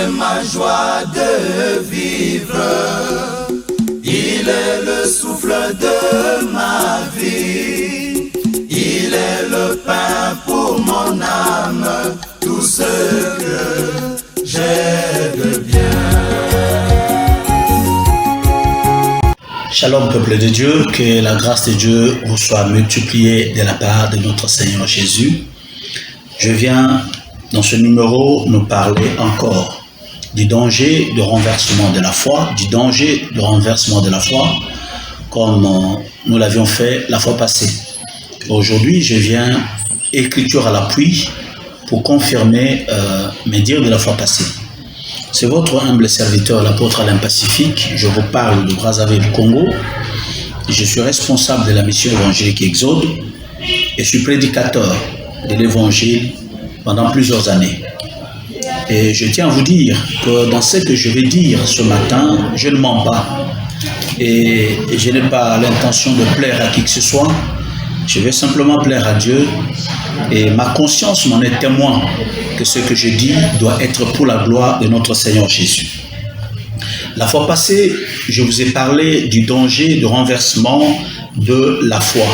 est ma joie de vivre. Il est le souffle de ma vie. Il est le pain pour mon âme. Tout ce que j'ai de bien. Shalom peuple de Dieu, que la grâce de Dieu vous soit multipliée de la part de notre Seigneur Jésus. Je viens dans ce numéro nous parler encore du danger de renversement de la foi, comme nous l'avions fait la fois passée. Aujourd'hui, je viens, écriture à l'appui, pour confirmer mes dires de la fois passée. C'est votre humble serviteur, l'apôtre Alain Pacifique. Je vous parle de Brazzaville du Congo. Je suis responsable de la mission évangélique Exode et je suis prédicateur de l'évangile pendant plusieurs années. Et je tiens à vous dire que dans ce que je vais dire ce matin, je ne mens pas. Et je n'ai pas l'intention de plaire à qui que ce soit. Je vais simplement plaire à Dieu. Et ma conscience m'en est témoin que ce que je dis doit être pour la gloire de notre Seigneur Jésus. La fois passée, je vous ai parlé du danger de renversement de la foi.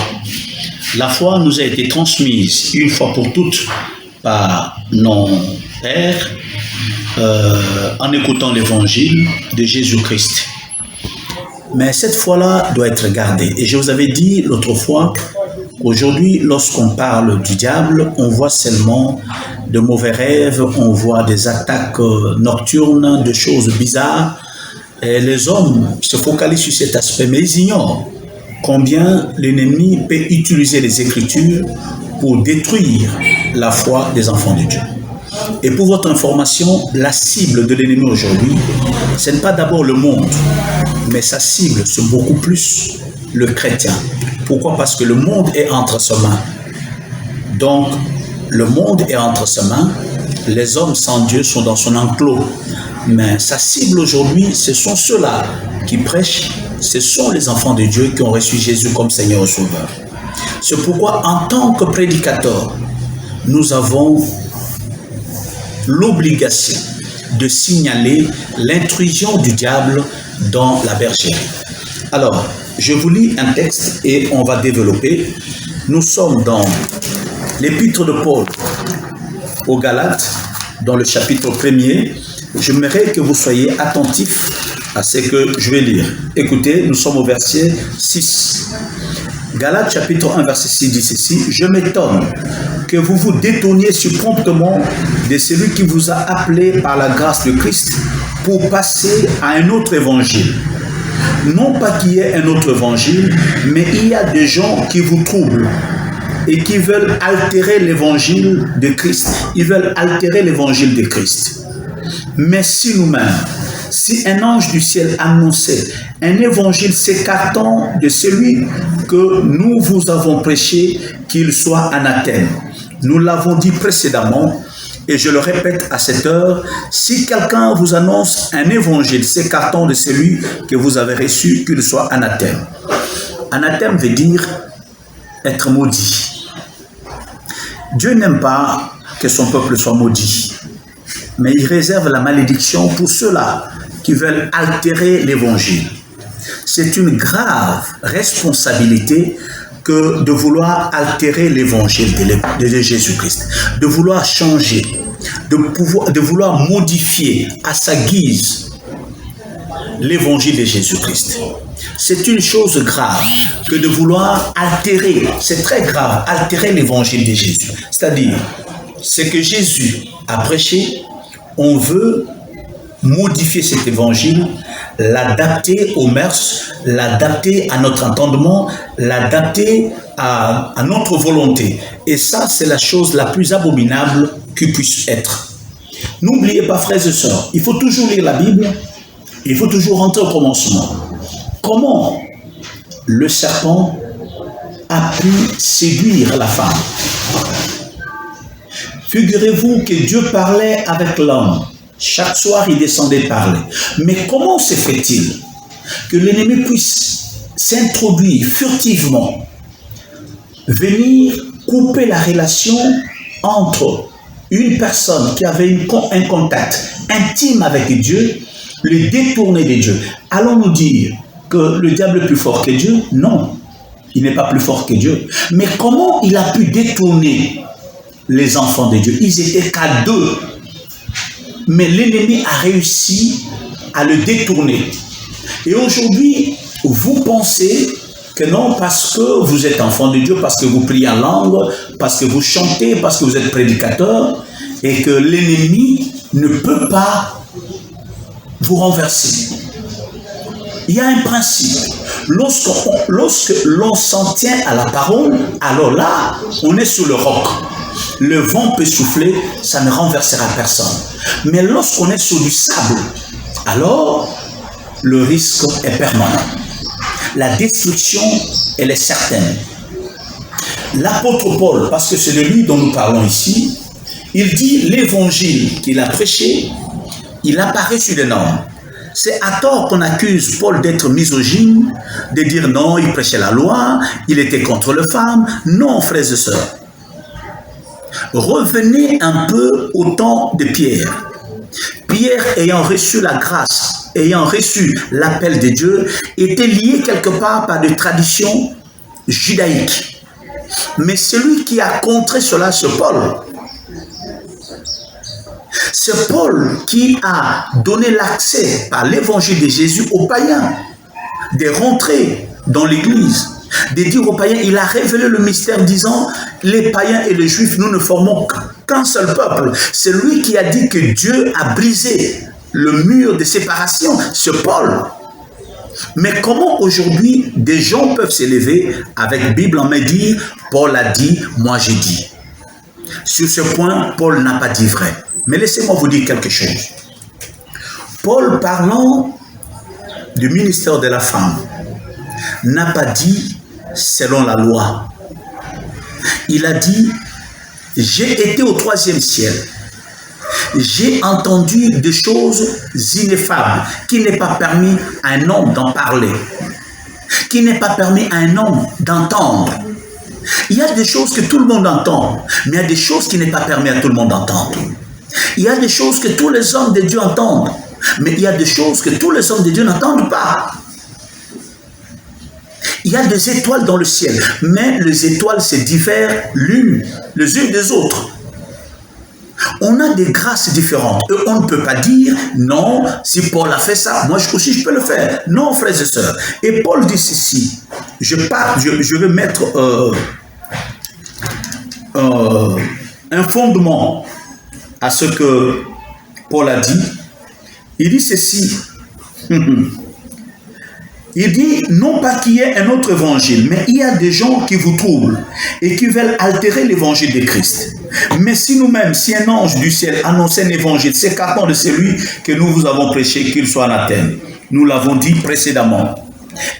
La foi nous a été transmise une fois pour toutes par nos pères en écoutant l'évangile de Jésus-Christ. Mais cette foi-là doit être gardée. Et je vous avais dit l'autre fois, aujourd'hui, lorsqu'on parle du diable, on voit seulement de mauvais rêves, on voit des attaques nocturnes, de choses bizarres. Et les hommes se focalisent sur cet aspect, mais ils ignorent combien l'ennemi peut utiliser les Écritures pour détruire la foi des enfants de Dieu. Et pour votre information, la cible de l'ennemi aujourd'hui, ce n'est pas d'abord le monde, mais sa cible, c'est beaucoup plus le chrétien. Pourquoi? Parce que le monde est entre ses mains. Donc, le monde est entre ses mains. Les hommes sans Dieu sont dans son enclos. Mais sa cible aujourd'hui, ce sont ceux-là qui prêchent. Ce sont les enfants de Dieu qui ont reçu Jésus comme Seigneur et Sauveur. C'est pourquoi, en tant que prédicateurs, nous avons l'obligation de signaler l'intrusion du diable dans la bergerie. Alors, je vous lis un texte et on va développer. Nous sommes dans l'épître de Paul aux Galates, dans le chapitre 1er. J'aimerais que vous soyez attentifs à ce que je vais lire. Écoutez, nous sommes au verset 6. Galates chapitre 1, verset 6 dit ceci: « Je m'étonne que vous vous détourniez si promptement de celui qui vous a appelé par la grâce de Christ pour passer à un autre évangile. Non pas qu'il y ait un autre évangile, mais il y a des gens qui vous troublent et qui veulent altérer l'évangile de Christ. Ils veulent altérer l'évangile de Christ. Mais si nous-mêmes, si un ange du ciel annonçait un évangile s'écartant de celui que nous vous avons prêché, qu'il soit anathème. Nous l'avons dit précédemment, et je le répète à cette heure, si quelqu'un vous annonce un évangile s'écartant de celui que vous avez reçu, qu'il soit anathème. Anathème veut dire être maudit. Dieu n'aime pas que son peuple soit maudit, mais il réserve la malédiction pour ceux-là qui veulent altérer l'évangile. C'est une grave responsabilité que de vouloir altérer l'évangile de Jésus-Christ, de vouloir changer, de vouloir modifier à sa guise l'évangile de Jésus-Christ. C'est une chose grave que de vouloir altérer, c'est très grave, altérer l'évangile de Jésus. C'est-à-dire, ce que Jésus a prêché, on veut modifier cet évangile, l'adapter aux mœurs, l'adapter à notre entendement, l'adapter à notre volonté. Et ça, c'est la chose la plus abominable qui puisse être. N'oubliez pas, frères et sœurs, il faut toujours lire la Bible, il faut toujours rentrer au commencement. Comment le serpent a pu séduire la femme? Figurez-vous que Dieu parlait avec l'homme. Chaque soir, il descendait parler. Mais comment se fait-il que l'ennemi puisse s'introduire furtivement, venir couper la relation entre une personne qui avait un contact intime avec Dieu, le détourner de Dieu. Allons-nous dire que le diable est plus fort que Dieu? Non, il n'est pas plus fort que Dieu. Mais comment il a pu détourner les enfants de Dieu? Ils étaient qu'à deux. Mais l'ennemi a réussi à le détourner. Et aujourd'hui, vous pensez que non, parce que vous êtes enfant de Dieu, parce que vous priez en langue, parce que vous chantez, parce que vous êtes prédicateur, et que l'ennemi ne peut pas vous renverser. Il y a un principe. Lorsque l'on s'en tient à la parole, alors là, on est sous le roc. Le vent peut souffler, ça ne renversera personne. Mais lorsqu'on est sur du sable, alors le risque est permanent. La destruction, elle est certaine. L'apôtre Paul, parce que c'est de lui dont nous parlons ici, il dit l'évangile qu'il a prêché, il apparaît sur les normes. C'est à tort qu'on accuse Paul d'être misogyne, de dire non, il prêchait la loi, il était contre les femmes. Non, frères et sœurs. Revenez un peu au temps de Pierre. Pierre, ayant reçu la grâce, ayant reçu l'appel de Dieu, était lié quelque part par des traditions judaïques. Mais celui qui a contré cela, c'est Paul. C'est Paul qui a donné l'accès par l'évangile de Jésus aux païens, de rentrer dans l'église, de dire aux païens, il a révélé le mystère disant, les païens et les juifs, nous ne formons qu'un seul peuple. C'est lui qui a dit que Dieu a brisé le mur de séparation, c'est Paul. Mais comment aujourd'hui des gens peuvent s'élever avec Bible en main et dire, Paul a dit, moi j'ai dit. Sur ce point, Paul n'a pas dit vrai. Mais laissez-moi vous dire quelque chose. Paul, parlant du ministère de la femme, n'a pas dit selon la loi. Il a dit, j'ai été au 3e ciel. J'ai entendu des choses ineffables qui n'est pas permis à un homme d'en parler, qui n'est pas permis à un homme d'entendre. Il y a des choses que tout le monde entend, mais il y a des choses qui n'est pas permis à tout le monde d'entendre. Il y a des choses que tous les hommes de Dieu entendent, mais il y a des choses que tous les hommes de Dieu n'entendent pas. Il y a des étoiles dans le ciel, mais les étoiles se diffèrent les unes des autres. On a des grâces différentes et on ne peut pas dire non, si Paul a fait ça, moi aussi je peux le faire. Non, frères et sœurs. Et Paul dit ceci, je vais mettre un fondement à ce que Paul a dit. Il dit ceci. Il dit, non pas qu'il y ait un autre évangile, mais il y a des gens qui vous troublent et qui veulent altérer l'évangile de Christ. Mais si nous-mêmes, si un ange du ciel annonçait un évangile s'écartant de celui que nous vous avons prêché, qu'il soit anathème. Nous l'avons dit précédemment.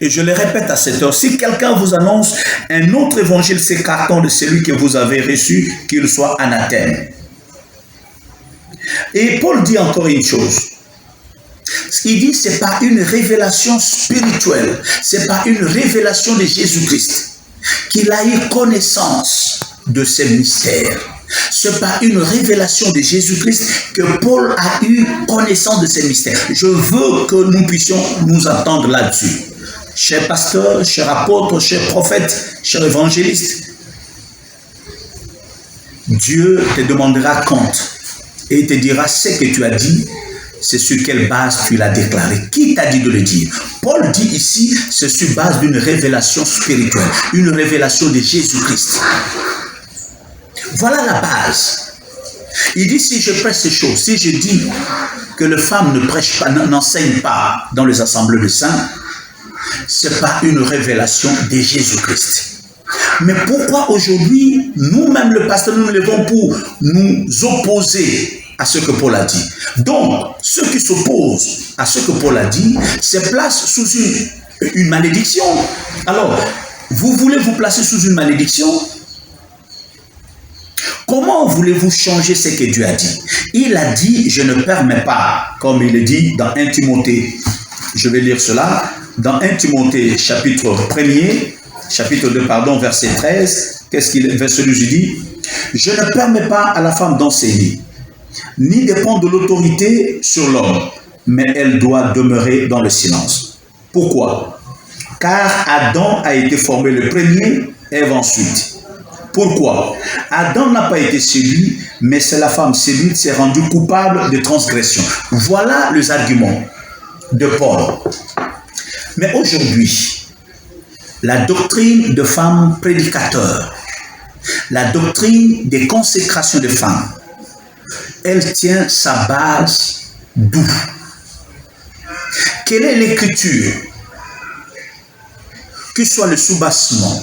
Et je le répète à cette heure, si quelqu'un vous annonce un autre évangile s'écartant de celui que vous avez reçu, qu'il soit anathème. Et Paul dit encore une chose. Ce qu'il dit, ce n'est pas une révélation spirituelle, ce n'est pas une révélation de Jésus-Christ, qu'il a eu connaissance de ces mystères. Ce n'est pas une révélation de Jésus-Christ que Paul a eu connaissance de ces mystères. Je veux que nous puissions nous entendre là-dessus. Cher pasteur, cher apôtre, cher prophète, cher évangéliste, Dieu te demandera compte et il te dira ce que tu as dit. C'est sur quelle base tu l'as déclaré. Qui t'a dit de le dire? Paul dit ici, c'est sur base d'une révélation spirituelle, une révélation de Jésus-Christ. Voilà la base. Il dit, si je prêche ces choses, si je dis que les femmes ne prêchent pas, n'enseignent pas dans les assemblées de saints, ce n'est pas une révélation de Jésus-Christ. Mais pourquoi aujourd'hui, nous-mêmes, le pasteur, nous nous levons pour nous opposer à ce que Paul a dit? Donc, ceux qui s'opposent à ce que Paul a dit se placent sous une malédiction. Alors, vous voulez vous placer sous une malédiction? Comment voulez-vous changer ce que Dieu a dit? Il a dit, je ne permets pas, comme il le dit dans 1 Timothée, je vais lire cela, dans 1 Timothée chapitre 2, verset 13, qu'est-ce qu'il verset 12 dit? Je ne permets pas à la femme d'enseigner, ni dépend de l'autorité sur l'homme, mais elle doit demeurer dans le silence. Pourquoi? Car Adam a été formé le premier, Ève ensuite. Pourquoi? Adam n'a pas été séduit, mais c'est la femme séduite qui s'est rendue coupable de transgression. Voilà les arguments de Paul. Mais aujourd'hui, la doctrine de femmes prédicateurs, la doctrine des consécrations de femmes, elle tient sa base d'où? Quelle est l'écriture qui soit le soubassement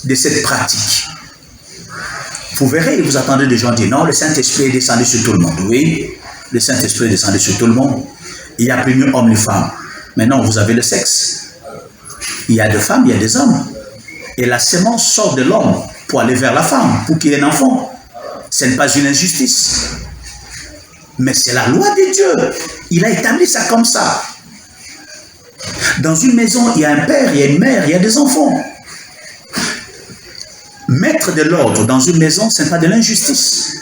de cette pratique? Vous verrez, vous attendez des gens dire non, le Saint-Esprit est descendu sur tout le monde. Oui, le Saint-Esprit est descendu sur tout le monde. Il y a plus d'hommes et femmes. Maintenant, vous avez le sexe. Il y a des femmes, il y a des hommes. Et la sémence sort de l'homme pour aller vers la femme, pour qu'il y ait un enfant. Ce n'est pas une injustice. Mais c'est la loi de Dieu. Il a établi ça comme ça. Dans une maison, il y a un père, il y a une mère, il y a des enfants. Mettre de l'ordre dans une maison, ce n'est pas de l'injustice.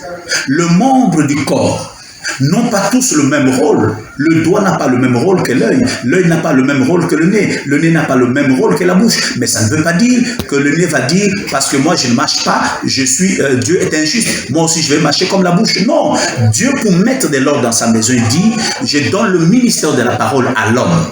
Le membre du corps n'ont pas tous le même rôle. Le doigt n'a pas le même rôle que l'œil. L'œil n'a pas le même rôle que le nez. Le nez n'a pas le même rôle que la bouche. Mais ça ne veut pas dire que le nez va dire, parce que moi je ne mâche pas, Dieu est injuste. Moi aussi je vais mâcher comme la bouche. Non. Dieu, pour mettre de l'ordre dans sa maison, il dit, je donne le ministère de la parole à l'homme.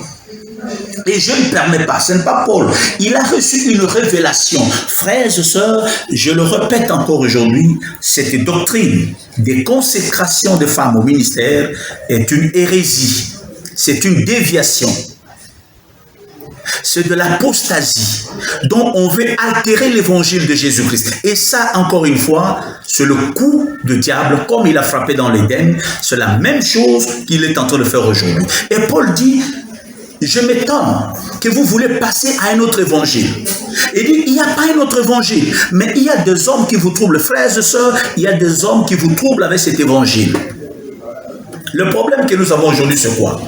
Et je ne permets pas, ce n'est pas Paul. Il a reçu une révélation. Frères et sœurs, je le répète encore aujourd'hui, cette doctrine des consécrations de femmes au ministère est une hérésie. C'est une déviation. C'est de l'apostasie dont on veut altérer l'évangile de Jésus-Christ. Et ça, encore une fois, c'est le coup du diable, comme il a frappé dans l'Éden. C'est la même chose qu'il est en train de faire aujourd'hui. Et Paul dit, je m'étonne que vous voulez passer à un autre évangile. Il dit, il n'y a pas un autre évangile, mais il y a des hommes qui vous troublent. Frères et sœurs, il y a des hommes qui vous troublent avec cet évangile. Le problème que nous avons aujourd'hui, c'est quoi?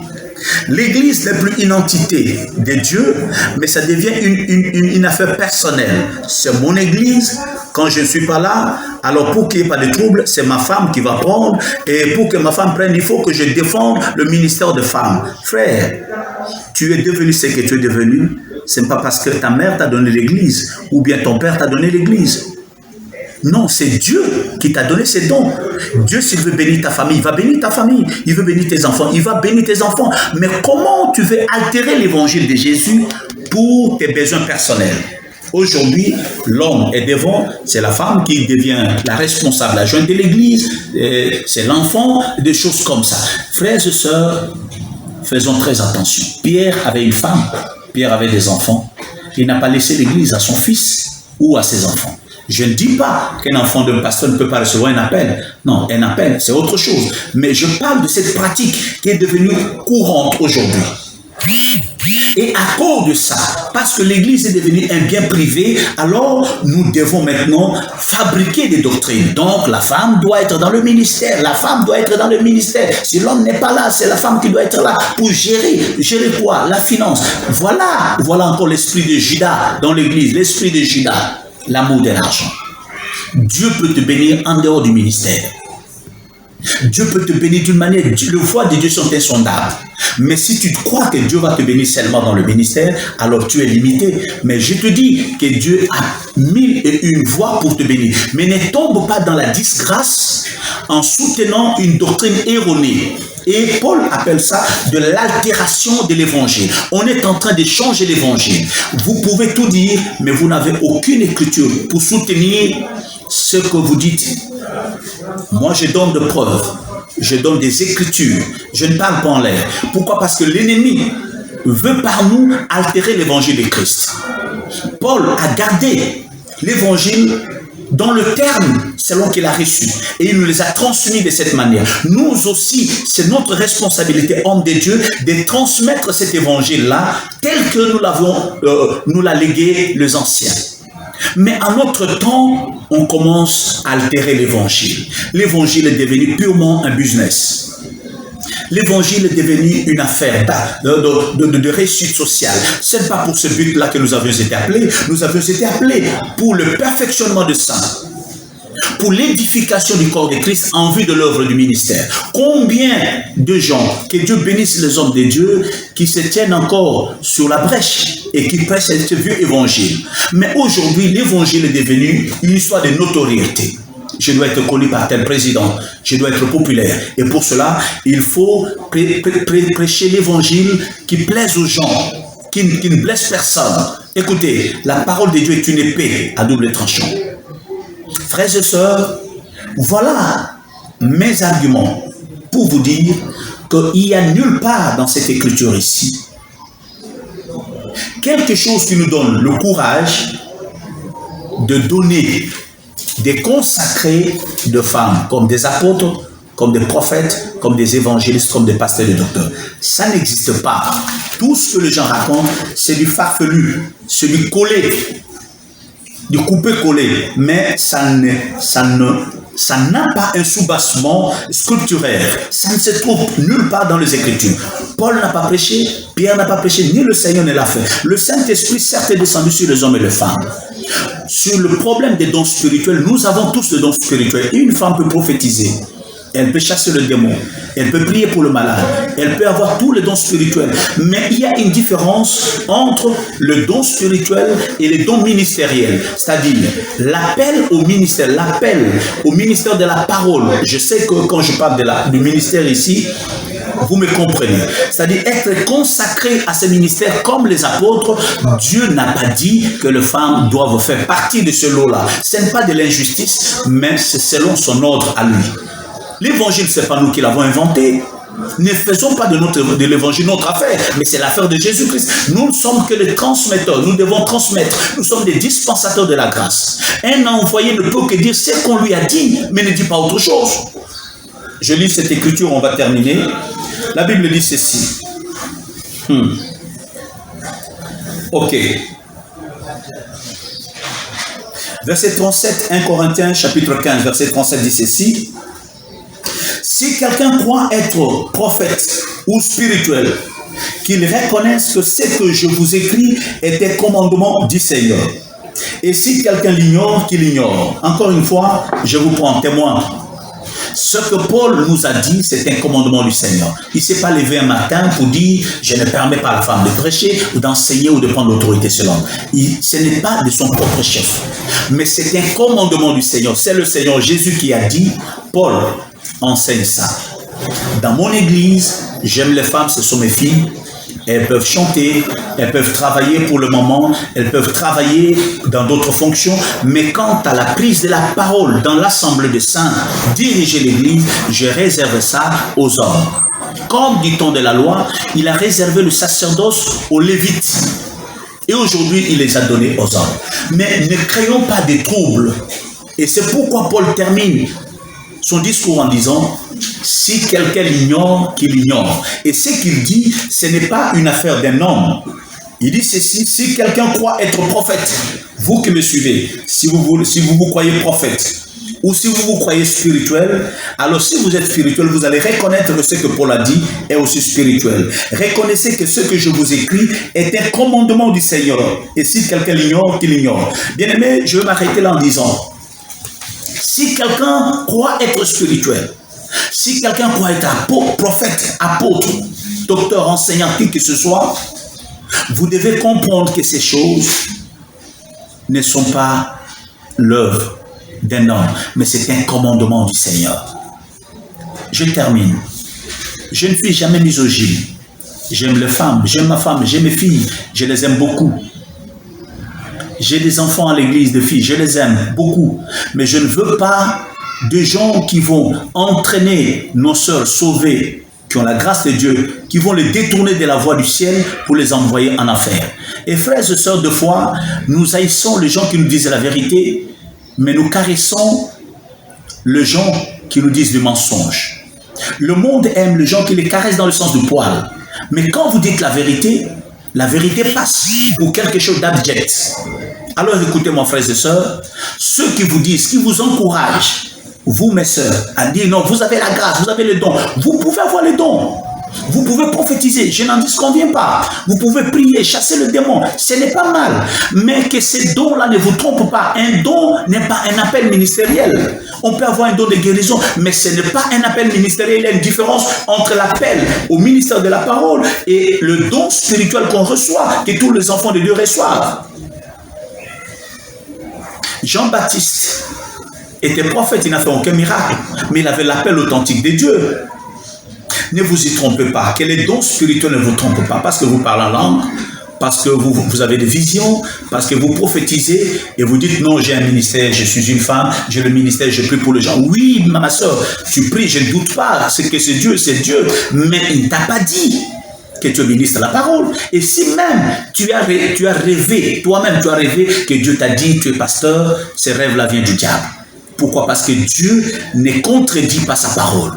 L'Église n'est plus une entité de Dieu, mais ça devient une affaire personnelle. C'est mon Église. Quand je ne suis pas là, alors pour qu'il n'y ait pas de trouble, c'est ma femme qui va prendre. Et pour que ma femme prenne, il faut que je défende le ministère de femme. Frère, tu es devenu ce que tu es devenu. Ce n'est pas parce que ta mère t'a donné l'Église ou bien ton père t'a donné l'Église. Non, c'est Dieu qui t'a donné ces dons. Dieu, s'il veut bénir ta famille, il va bénir ta famille. Il veut bénir tes enfants, il va bénir tes enfants. Mais comment tu veux altérer l'évangile de Jésus pour tes besoins personnels? Aujourd'hui, l'homme est devant, c'est la femme qui devient la responsable, la jointe de l'église, c'est l'enfant, des choses comme ça. Frères et sœurs, faisons très attention. Pierre avait une femme, Pierre avait des enfants. Il n'a pas laissé l'église à son fils ou à ses enfants. Je ne dis pas qu'un enfant d'un pasteur ne peut pas recevoir un appel. Non, un appel, c'est autre chose. Mais je parle de cette pratique qui est devenue courante aujourd'hui. Et à cause de ça, parce que l'Église est devenue un bien privé, alors nous devons maintenant fabriquer des doctrines. Donc la femme doit être dans le ministère, la femme doit être dans le ministère. Si l'homme n'est pas là, c'est la femme qui doit être là pour gérer. Gérer quoi? La finance. Voilà encore l'esprit de Judas dans l'Église, l'esprit de Judas, l'amour de l'argent. Dieu peut te bénir en dehors du ministère. Dieu peut te bénir d'une manière, le voix de Dieu sont insondables. Mais si tu crois que Dieu va te bénir seulement dans le ministère, alors tu es limité. Mais je te dis que Dieu a 1001 voies pour te bénir. Mais ne tombe pas dans la disgrâce en soutenant une doctrine erronée. Et Paul appelle ça de l'altération de l'évangile. On est en train de changer l'évangile. Vous pouvez tout dire, mais vous n'avez aucune écriture pour soutenir ce que vous dites. Moi, je donne des preuves. Je donne des écritures. Je ne parle pas en l'air. Pourquoi? Parce que l'ennemi veut par nous altérer l'évangile de Christ. Paul a gardé l'évangile dans le terme selon qu'il a reçu. Et il nous les a transmis de cette manière. Nous aussi, c'est notre responsabilité, homme de Dieu, de transmettre cet évangile-là tel que nous l'a légué les anciens. Mais en notre temps, on commence à altérer l'évangile. L'évangile est devenu purement un business. L'évangile est devenu une affaire de réussite sociale. Ce n'est pas pour ce but-là que nous avions été appelés. Nous avions été appelés pour le perfectionnement des saints, pour l'édification du corps de Christ en vue de l'œuvre du ministère. Combien de gens, que Dieu bénisse les hommes de Dieu, qui se tiennent encore sur la brèche et qui prêchent ce vieux évangile. Mais aujourd'hui, l'évangile est devenu une histoire de notoriété. Je dois être connu par tel président, je dois être populaire. Et pour cela, il faut prêcher l'évangile qui plaise aux gens, qui ne blesse personne. Écoutez, la parole de Dieu est une épée à double tranchant. Frères et sœurs, voilà mes arguments pour vous dire qu'il n'y a nulle part dans cette écriture ici quelque chose qui nous donne le courage de donner, de consacrer de femmes comme des apôtres, comme des prophètes, comme des évangélistes, comme des pasteurs et des docteurs. Ça n'existe pas. Tout ce que les gens racontent, c'est du farfelu, c'est du collé, du coupé-collé, mais ça n'a pas un soubassement scripturaire. Ça ne se trouve nulle part dans les Écritures. Paul n'a pas prêché, Pierre n'a pas prêché, ni le Seigneur ne l'a fait. Le Saint-Esprit, certes, est descendu sur les hommes et les femmes. Sur le problème des dons spirituels, nous avons tous des dons spirituels. Une femme peut prophétiser. Elle peut chasser le démon, elle peut prier pour le malade, elle peut avoir tous les dons spirituels. Mais il y a une différence entre le don spirituel et les dons ministériels. C'est-à-dire l'appel au ministère de la parole. Je sais que quand je parle du ministère ici, vous me comprenez. C'est-à-dire être consacré à ce ministère comme les apôtres. Dieu n'a pas dit que les femmes doivent faire partie de ce lot-là. Ce n'est pas de l'injustice, mais c'est selon son ordre à lui. L'évangile, ce n'est pas nous qui l'avons inventé. Ne faisons pas de l'évangile notre affaire, mais c'est l'affaire de Jésus-Christ. Nous ne sommes que des transmetteurs, nous devons transmettre. Nous sommes des dispensateurs de la grâce. Un envoyé ne peut que dire ce qu'on lui a dit, mais ne dit pas autre chose. Je lis cette écriture, on va terminer. La Bible dit ceci. Ok. Verset 37, 1 Corinthiens, chapitre 15, verset 37 dit ceci. Si quelqu'un croit être prophète ou spirituel, qu'il reconnaisse que ce que je vous écris est un commandement du Seigneur. Et si quelqu'un l'ignore, qu'il l'ignore. Encore une fois, je vous prends témoin. Ce que Paul nous a dit, c'est un commandement du Seigneur. Il ne s'est pas levé un matin pour dire « je ne permets pas à la femme de prêcher ou d'enseigner ou de prendre l'autorité sur l'homme ». Ce n'est pas de son propre chef. Mais c'est un commandement du Seigneur. C'est le Seigneur Jésus qui a dit « Paul, enseigne ça. Dans mon église, j'aime les femmes, ce sont mes filles. Elles peuvent chanter, elles peuvent travailler pour le moment, elles peuvent travailler dans d'autres fonctions. Mais quant à la prise de la parole dans l'assemblée des saints, diriger l'église, je réserve ça aux hommes. Comme dit-on de la loi, il a réservé le sacerdoce aux Lévites. Et aujourd'hui, il les a donnés aux hommes. Mais ne créons pas des troubles. Et c'est pourquoi Paul termine son discours en disant « Si quelqu'un l'ignore, qu'il l'ignore ». Et ce qu'il dit, ce n'est pas une affaire d'un homme. Il dit ceci, si quelqu'un croit être prophète, vous qui me suivez, si vous vous croyez prophète, ou si vous vous croyez spirituel, alors si vous êtes spirituel, vous allez reconnaître que ce que Paul a dit est aussi spirituel. Reconnaissez que ce que je vous écris est un commandement du Seigneur. Et si quelqu'un l'ignore, qu'il l'ignore. Bien aimé, je vais m'arrêter là en disant, si quelqu'un croit être spirituel, si quelqu'un croit être prophète, apôtre, docteur, enseignant, qui que ce soit, vous devez comprendre que ces choses ne sont pas l'œuvre d'un homme, mais c'est un commandement du Seigneur. Je termine. Je ne suis jamais misogyne. J'aime les femmes, j'aime ma femme, j'aime mes filles, je les aime beaucoup. J'ai des enfants à l'église de filles, je les aime beaucoup. Mais je ne veux pas de gens qui vont entraîner nos sœurs sauvées, qui ont la grâce de Dieu, qui vont les détourner de la voie du ciel pour les envoyer en affaires. Et frères et sœurs de foi, nous haïssons les gens qui nous disent la vérité, mais nous caressons les gens qui nous disent du mensonge. Le monde aime les gens qui les caressent dans le sens du poil. Mais quand vous dites la vérité passe pour quelque chose d'abject. Alors écoutez-moi, frères et sœurs, ceux qui vous disent, qui vous encouragent, vous mes sœurs, à dire non, vous avez la grâce, vous avez les dons, vous pouvez avoir les dons. Vous pouvez prophétiser, je n'en disconviens pas. Vous pouvez prier, chasser le démon, ce n'est pas mal. Mais que ces dons-là ne vous trompent pas. Un don n'est pas un appel ministériel. On peut avoir un don de guérison, mais ce n'est pas un appel ministériel. Il y a une différence entre l'appel au ministère de la parole et le don spirituel qu'on reçoit, que tous les enfants de Dieu reçoivent. Jean-Baptiste était prophète, il n'a fait aucun miracle, mais il avait l'appel authentique de Dieu. Ne vous y trompez pas, que les dons spirituels ne vous trompent pas, parce que vous parlez en langue, parce que vous avez des visions, parce que vous prophétisez et vous dites non, j'ai un ministère, je suis une femme, j'ai le ministère, je prie pour les gens. Oui, ma soeur, tu pries, je ne doute pas, c'est que c'est Dieu, mais il ne t'a pas dit que tu ministres la parole. Et si même tu as rêvé, toi-même tu as rêvé que Dieu t'a dit, tu es pasteur, ces rêves-là viennent du diable. Pourquoi? Parce que Dieu ne contredit pas sa parole.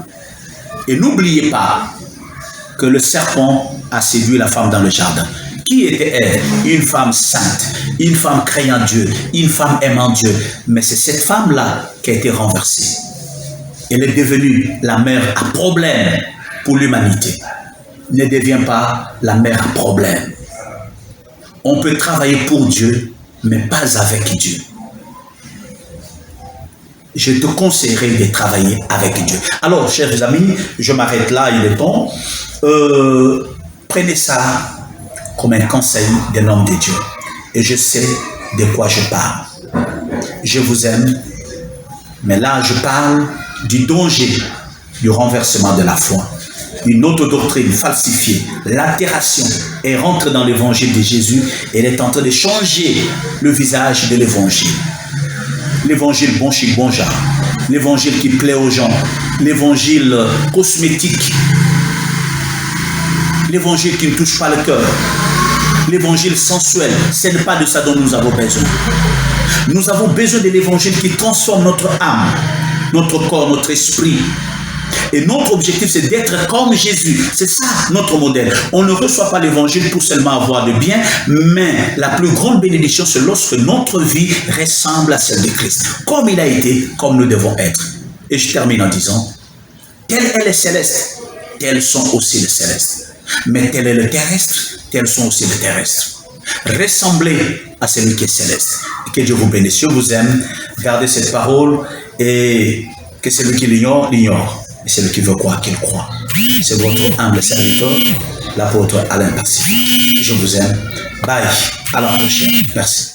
Et n'oubliez pas que le serpent a séduit la femme dans le jardin. Qui était-elle? Une femme sainte, une femme craignant Dieu, une femme aimant Dieu. Mais c'est cette femme-là qui a été renversée. Elle est devenue la mère à problème pour l'humanité. Ne devient pas la mère à problème. On peut travailler pour Dieu, mais pas avec Dieu. Je te conseillerais de travailler avec Dieu. Alors, chers amis, je m'arrête là, il est temps. Prenez ça comme un conseil d'un homme de Dieu. Et je sais de quoi je parle. Je vous aime, mais là, je parle du danger du renversement de la foi. Une autre doctrine falsifiée, l'altération, elle rentre dans l'évangile de Jésus et elle est en train de changer le visage de l'évangile. L'évangile bon chic, bon genre, l'évangile qui plaît aux gens, l'évangile cosmétique, l'évangile qui ne touche pas le cœur, l'évangile sensuel. Ce n'est pas de ça dont nous avons besoin. Nous avons besoin de l'évangile qui transforme notre âme, notre corps, notre esprit. Et notre objectif, c'est d'être comme Jésus. C'est ça notre modèle. On ne reçoit pas l'évangile pour seulement avoir de bien, mais la plus grande bénédiction, c'est lorsque notre vie ressemble à celle de Christ. Comme il a été, comme nous devons être. Et je termine en disant, tel est le céleste, tels sont aussi les célestes. Mais tel est le terrestre, tels sont aussi les terrestres. Ressemblez à celui qui est céleste. Et que Dieu vous bénisse. Je vous aime. Gardez cette parole et que celui qui l'ignore, l'ignore. Et celui qui veut croire, qu'il croit. C'est votre humble serviteur, l'apôtre Alain Pacifique. Je vous aime. Bye. À la prochaine. Merci.